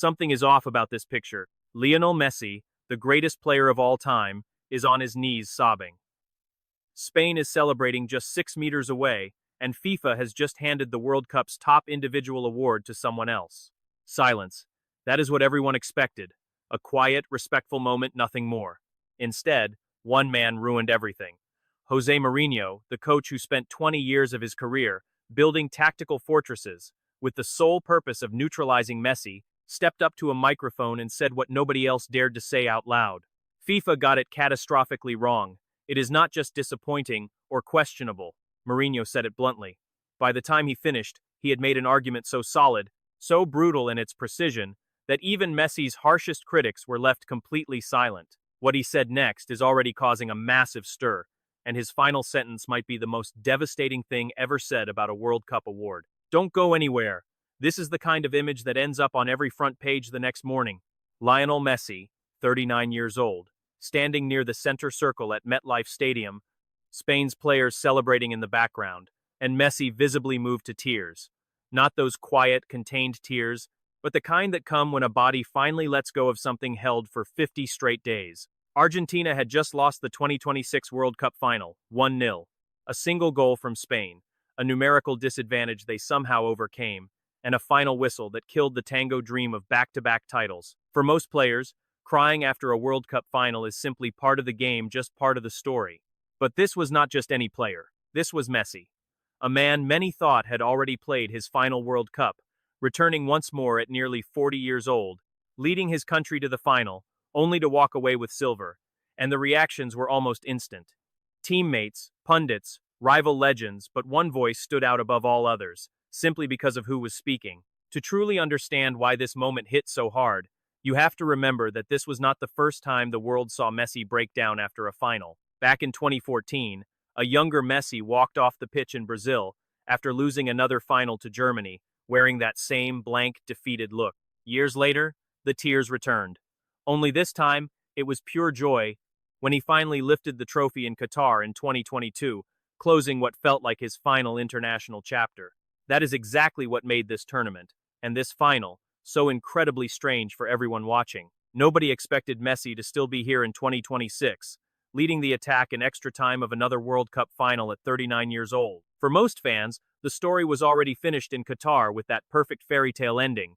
Something is off about this picture. Lionel Messi, the greatest player of all time, is on his knees sobbing. Spain is celebrating just 6 meters away, and FIFA has just handed the World Cup's top individual award to someone else. Silence. That is what everyone expected. A quiet, respectful moment, nothing more. Instead, one man ruined everything. José Mourinho, the coach who spent 20 years of his career building tactical fortresses, with the sole purpose of neutralizing Messi, stepped up to a microphone and said what nobody else dared to say out loud. FIFA got it catastrophically wrong. It is not just disappointing or questionable. Mourinho said it bluntly. By the time he finished, he had made an argument so solid, so brutal in its precision, that even Messi's harshest critics were left completely silent. What he said next is already causing a massive stir, and his final sentence might be the most devastating thing ever said about a World Cup award. Don't go anywhere. This is the kind of image that ends up on every front page the next morning. Lionel Messi, 39 years old, standing near the center circle at MetLife Stadium, Spain's players celebrating in the background, and Messi visibly moved to tears. Not those quiet, contained tears, but the kind that come when a body finally lets go of something held for 50 straight days. Argentina had just lost the 2026 World Cup final, 1-0. A single goal from Spain, a numerical disadvantage they somehow overcame, and a final whistle that killed the tango dream of back-to-back titles. For most players, crying after a World Cup final is simply part of the game, just part of the story. But this was not just any player. This was Messi. A man many thought had already played his final World Cup, returning once more at nearly 40 years old, leading his country to the final, only to walk away with silver, and the reactions were almost instant. Teammates, pundits, rival legends, but one voice stood out above all others, simply because of who was speaking. To truly understand why this moment hit so hard, you have to remember that this was not the first time the world saw Messi break down after a final. Back in 2014, a younger Messi walked off the pitch in Brazil after losing another final to Germany, wearing that same blank, defeated look. Years later, the tears returned. Only this time, it was pure joy when he finally lifted the trophy in Qatar in 2022, closing what felt like his final international chapter. That is exactly what made this tournament, and this final, so incredibly strange for everyone watching. Nobody expected Messi to still be here in 2026, leading the attack in extra time of another World Cup final at 39 years old. For most fans, the story was already finished in Qatar with that perfect fairy tale ending.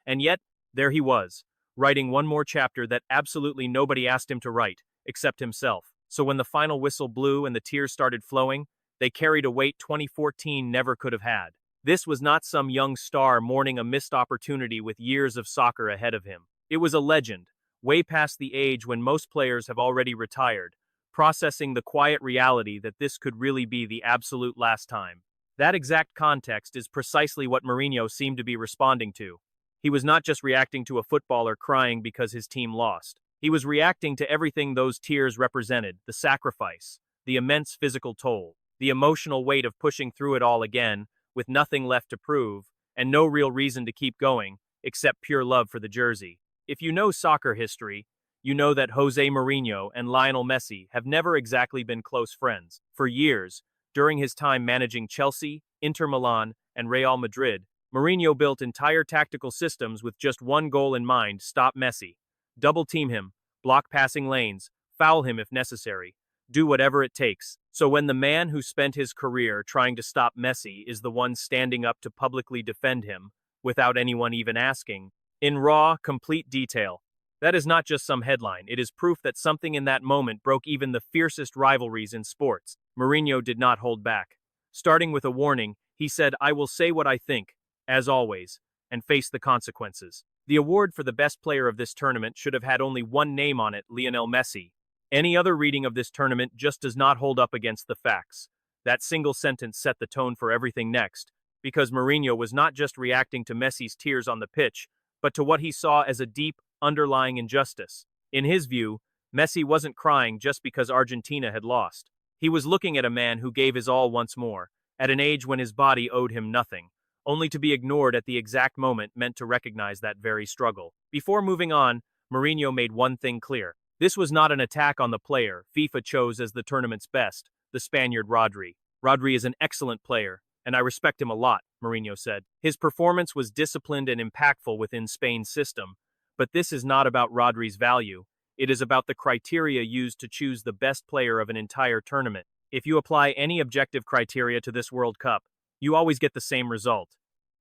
And yet, there he was, writing one more chapter that absolutely nobody asked him to write, except himself. So when the final whistle blew and the tears started flowing, they carried a weight 2014 never could have had. This was not some young star mourning a missed opportunity with years of soccer ahead of him. It was a legend, way past the age when most players have already retired, processing the quiet reality that this could really be the absolute last time. That exact context is precisely what Mourinho seemed to be responding to. He was not just reacting to a footballer crying because his team lost. He was reacting to everything those tears represented: the sacrifice, the immense physical toll, the emotional weight of pushing through it all again, with nothing left to prove, and no real reason to keep going, except pure love for the jersey. If you know soccer history, you know that José Mourinho and Lionel Messi have never exactly been close friends. For years, during his time managing Chelsea, Inter Milan, and Real Madrid, Mourinho built entire tactical systems with just one goal in mind: stop Messi. Double-team him, block passing lanes, foul him if necessary, do whatever it takes. So when the man who spent his career trying to stop Messi is the one standing up to publicly defend him, without anyone even asking, in raw, complete detail, that is not just some headline, it is proof that something in that moment broke even the fiercest rivalries in sports. Mourinho did not hold back. Starting with a warning, he said, "I will say what I think, as always, and face the consequences." The award for the best player of this tournament should have had only one name on it: Lionel Messi. Any other reading of this tournament just does not hold up against the facts. That single sentence set the tone for everything next, because Mourinho was not just reacting to Messi's tears on the pitch, but to what he saw as a deep, underlying injustice. In his view, Messi wasn't crying just because Argentina had lost. He was looking at a man who gave his all once more, at an age when his body owed him nothing, only to be ignored at the exact moment meant to recognize that very struggle. Before moving on, Mourinho made one thing clear. This was not an attack on the player FIFA chose as the tournament's best, the Spaniard Rodri. Rodri is an excellent player, and I respect him a lot, Mourinho said. His performance was disciplined and impactful within Spain's system, but this is not about Rodri's value. It is about the criteria used to choose the best player of an entire tournament. If you apply any objective criteria to this World Cup, you always get the same result.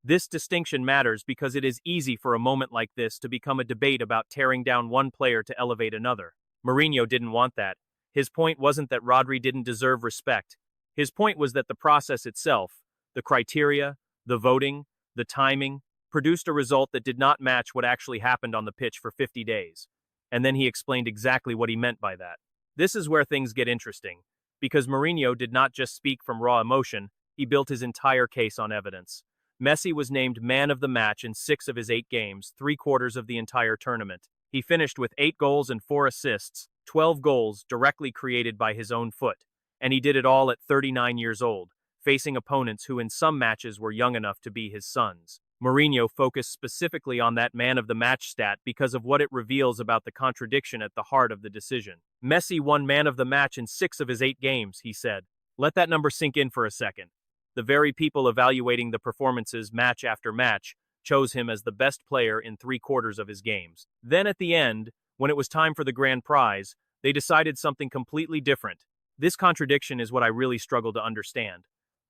This distinction matters because it is easy for a moment like this to become a debate about tearing down one player to elevate another. Mourinho didn't want that. His point wasn't that Rodri didn't deserve respect. His point was that the process itself, the criteria, the voting, the timing, produced a result that did not match what actually happened on the pitch for 50 days. And then he explained exactly what he meant by that. This is where things get interesting, because Mourinho did not just speak from raw emotion, he built his entire case on evidence. Messi was named man of the match in 6 of his 8 games, 3/4 of the entire tournament. He finished with 8 goals and 4 assists, 12 goals directly created by his own foot. And he did it all at 39 years old, facing opponents who in some matches were young enough to be his sons. Mourinho focused specifically on that man of the match stat because of what it reveals about the contradiction at the heart of the decision. Messi won man of the match in 6 of his 8 games, he said. Let that number sink in for a second. The very people evaluating the performances match after match chose him as the best player in 3/4 of his games. Then at the end, when it was time for the grand prize, they decided something completely different. This contradiction is what I really struggle to understand.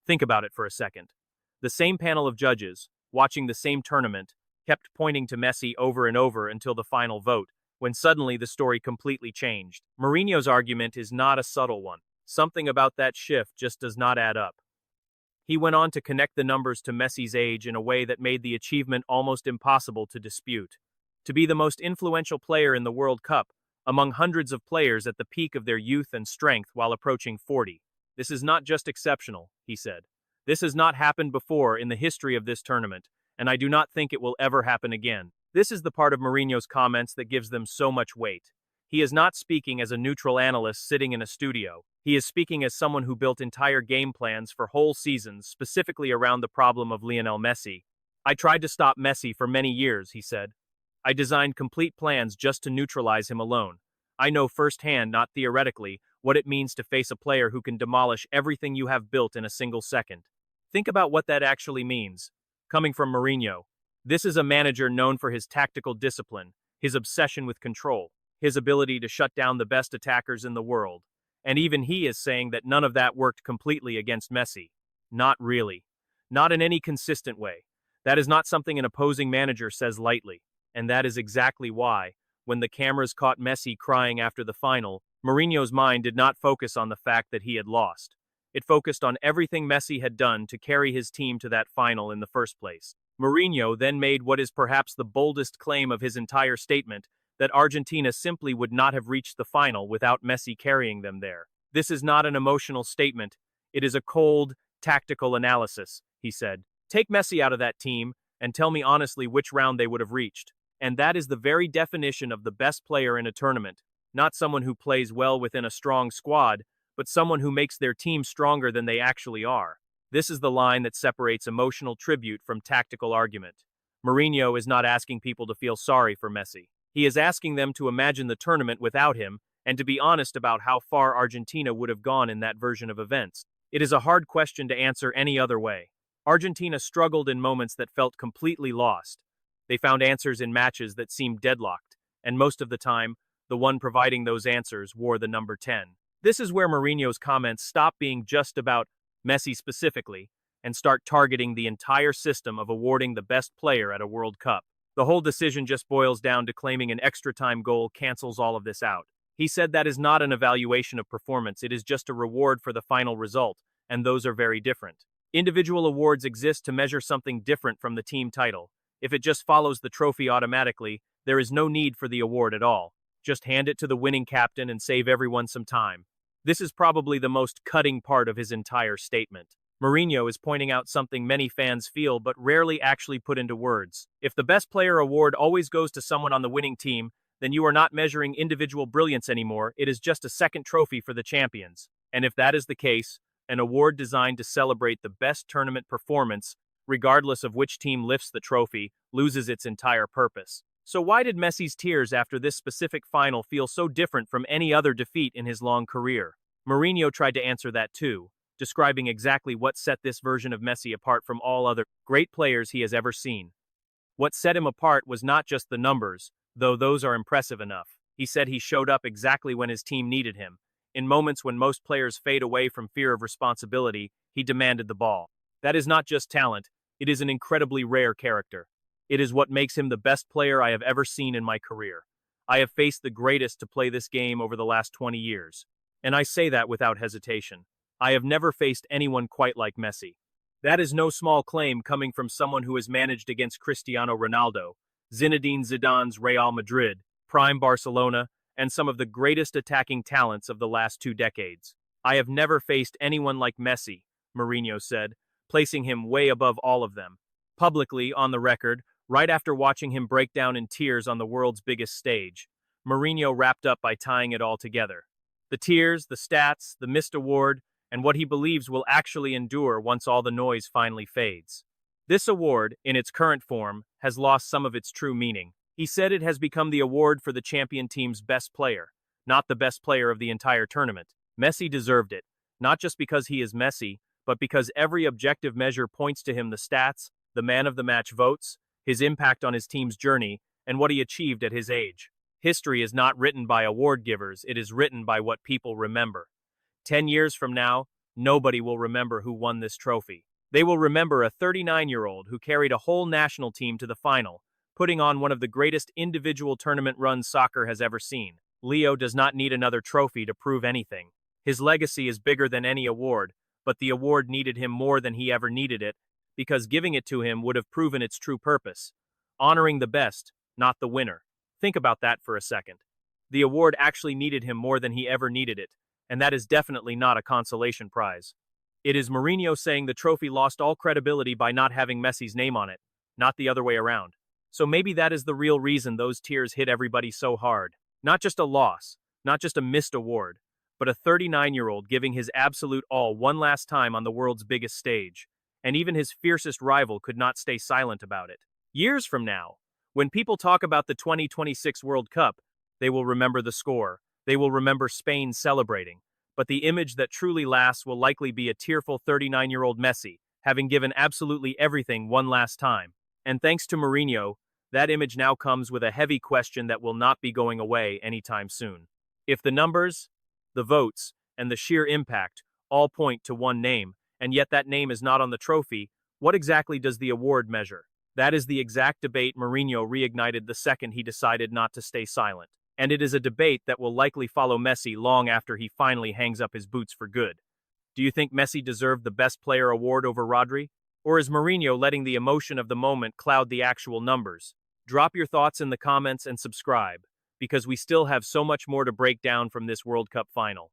Think about it for a second. The same panel of judges, watching the same tournament, kept pointing to Messi over and over until the final vote, when suddenly the story completely changed. Mourinho's argument is not a subtle one. Something about that shift just does not add up. He went on to connect the numbers to Messi's age in a way that made the achievement almost impossible to dispute. To be the most influential player in the World Cup, among hundreds of players at the peak of their youth and strength while approaching 40. This is not just exceptional, he said. This has not happened before in the history of this tournament, and I do not think it will ever happen again. This is the part of Mourinho's comments that gives them so much weight. He is not speaking as a neutral analyst sitting in a studio. He is speaking as someone who built entire game plans for whole seasons specifically around the problem of Lionel Messi. I tried to stop Messi for many years, he said. I designed complete plans just to neutralize him alone. I know firsthand, not theoretically, what it means to face a player who can demolish everything you have built in a single second. Think about what that actually means. Coming from Mourinho, this is a manager known for his tactical discipline, his obsession with control, his ability to shut down the best attackers in the world. And even he is saying that none of that worked completely against Messi. Not really. Not in any consistent way. That is not something an opposing manager says lightly. And that is exactly why, when the cameras caught Messi crying after the final, Mourinho's mind did not focus on the fact that he had lost. It focused on everything Messi had done to carry his team to that final in the first place. Mourinho then made what is perhaps the boldest claim of his entire statement, that Argentina simply would not have reached the final without Messi carrying them there. This is not an emotional statement. It is a cold, tactical analysis, he said. Take Messi out of that team and tell me honestly which round they would have reached. And that is the very definition of the best player in a tournament. Not someone who plays well within a strong squad, but someone who makes their team stronger than they actually are. This is the line that separates emotional tribute from tactical argument. Mourinho is not asking people to feel sorry for Messi. He is asking them to imagine the tournament without him and to be honest about how far Argentina would have gone in that version of events. It is a hard question to answer any other way. Argentina struggled in moments that felt completely lost. They found answers in matches that seemed deadlocked, and most of the time, the one providing those answers wore the number 10. This is where Mourinho's comments stop being just about Messi specifically and start targeting the entire system of awarding the best player at a World Cup. The whole decision just boils down to claiming an extra-time goal cancels all of this out. He said that is not an evaluation of performance, it is just a reward for the final result, and those are very different. Individual awards exist to measure something different from the team title. If it just follows the trophy automatically, there is no need for the award at all. Just hand it to the winning captain and save everyone some time. This is probably the most cutting part of his entire statement. Mourinho is pointing out something many fans feel but rarely actually put into words. If the best player award always goes to someone on the winning team, then you are not measuring individual brilliance anymore, it is just a second trophy for the champions. And if that is the case, an award designed to celebrate the best tournament performance, regardless of which team lifts the trophy, loses its entire purpose. So why did Messi's tears after this specific final feel so different from any other defeat in his long career? Mourinho tried to answer that too. describing exactly what set this version of Messi apart from all other great players he has ever seen. What set him apart was not just the numbers, though those are impressive enough. He said he showed up exactly when his team needed him. In moments when most players fade away from fear of responsibility, he demanded the ball. That is not just talent, it is an incredibly rare character. It is what makes him the best player I have ever seen in my career. I have faced the greatest to play this game over the last 20 years. And I say that without hesitation. I have never faced anyone quite like Messi. That is no small claim coming from someone who has managed against Cristiano Ronaldo, Zinedine Zidane's Real Madrid, prime Barcelona, and some of the greatest attacking talents of the last 2 decades. I have never faced anyone like Messi, Mourinho said, placing him way above all of them. Publicly, on the record, right after watching him break down in tears on the world's biggest stage, Mourinho wrapped up by tying it all together. The tears, the stats, the missed award, and what he believes will actually endure once all the noise finally fades. This award, in its current form, has lost some of its true meaning. He said it has become the award for the champion team's best player, not the best player of the entire tournament. Messi deserved it, not just because he is Messi, but because every objective measure points to him: the stats, the man of the match votes, his impact on his team's journey, and what he achieved at his age. History is not written by award givers, it is written by what people remember. 10 years from now, nobody will remember who won this trophy. They will remember a 39-year-old who carried a whole national team to the final, putting on one of the greatest individual tournament runs soccer has ever seen. Leo does not need another trophy to prove anything. His legacy is bigger than any award, but the award needed him more than he ever needed it, because giving it to him would have proven its true purpose. Honoring the best, not the winner. Think about that for a second. The award actually needed him more than he ever needed it, and that is definitely not a consolation prize. It is Mourinho saying the trophy lost all credibility by not having Messi's name on it, not the other way around. So maybe that is the real reason those tears hit everybody so hard. Not just a loss, not just a missed award, but a 39-year-old giving his absolute all one last time on the world's biggest stage. And even his fiercest rival could not stay silent about it. Years from now, when people talk about the 2026 World Cup, they will remember the score. They will remember Spain celebrating. But the image that truly lasts will likely be a tearful 39-year-old Messi, having given absolutely everything one last time. And thanks to Mourinho, that image now comes with a heavy question that will not be going away anytime soon. If the numbers, the votes, and the sheer impact all point to one name, and yet that name is not on the trophy, what exactly does the award measure? That is the exact debate Mourinho reignited the second he decided not to stay silent. And it is a debate that will likely follow Messi long after he finally hangs up his boots for good. Do you think Messi deserved the Best Player award over Rodri? Or is Mourinho letting the emotion of the moment cloud the actual numbers? Drop your thoughts in the comments and subscribe, because we still have so much more to break down from this World Cup final.